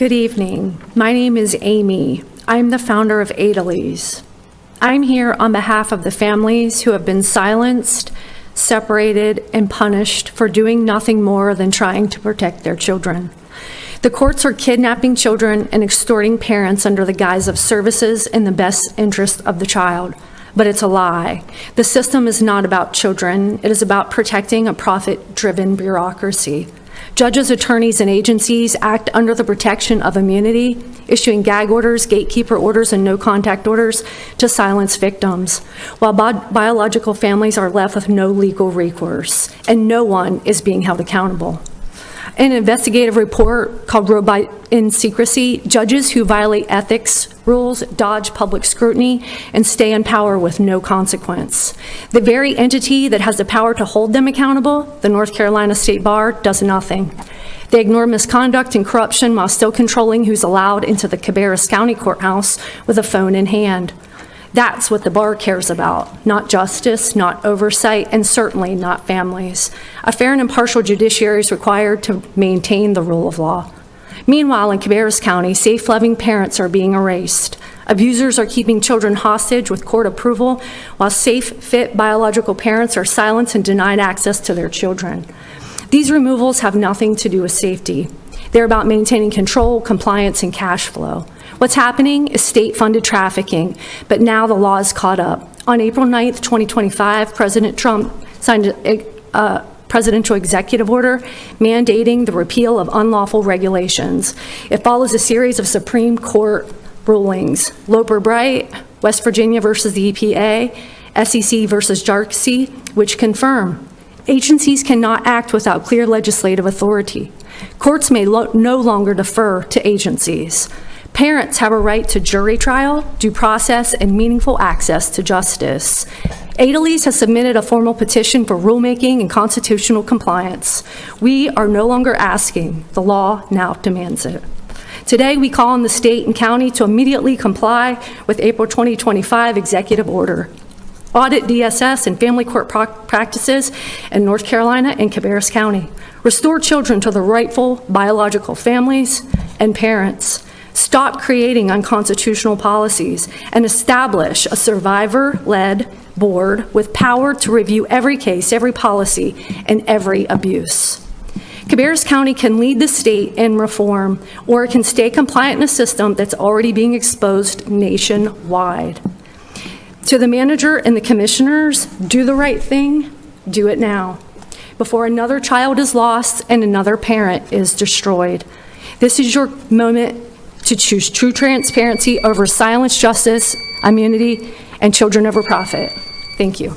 Good evening. My name is Amy. I'm the founder of Aidileys. I'm here on behalf of the families who have been silenced, separated, and punished for doing nothing more than trying to protect their children. The courts are kidnapping children and extorting parents under the guise of services in the best interest of the child. But it's a lie. The system is not about children. It is about protecting a profit-driven bureaucracy. Judges, attorneys, and agencies act under the protection of immunity, issuing gag orders, gatekeeper orders, and no-contact orders to silence victims, while biological families are left with no legal recourse, and no one is being held accountable. In an investigative report called Robot in Secrecy, judges who violate ethics rules dodge public scrutiny and stay in power with no consequence. The very entity that has the power to hold them accountable, the North Carolina State Bar, does nothing. They ignore misconduct and corruption while still controlling who's allowed into the Cabarrus County Courthouse with a phone in hand. That's what the bar cares about, not justice, not oversight, and certainly not families. A fair and impartial judiciary is required to maintain the rule of law. Meanwhile, in Cabarrus County, safe, loving parents are being erased. Abusers are keeping children hostage with court approval, while safe, fit biological parents are silenced and denied access to their children. These removals have nothing to do with safety. They're about maintaining control, compliance, and cash flow. What's happening is state-funded trafficking, but now the law is caught up. On April 9th, 2025, President Trump signed a presidential executive order mandating the repeal of unlawful regulations. It follows a series of Supreme Court rulings, Loper-Bright, West Virginia versus the EPA, SEC versus JARC, which confirm agencies cannot act without clear legislative authority. Courts may no longer defer to agencies. Parents have a right to jury trial, due process, and meaningful access to justice. Aidileys has submitted a formal petition for rulemaking and constitutional compliance. We are no longer asking, the law now demands it. Today, we call on the state and county to immediately comply with April 2025 executive order. Audit DSS and family court practices in North Carolina and Cabarrus County. Restore children to the rightful biological families and parents. Stop creating unconstitutional policies and establish a survivor-led board with power to review every case, every policy, and every abuse. Cabarrus County can lead the state in reform, or it can stay compliant in a system that's already being exposed nationwide. To the manager and the commissioners, do the right thing, do it now, before another child is lost and another parent is destroyed. This is your moment to choose true transparency over silence, justice, immunity, and children over profit. Thank you.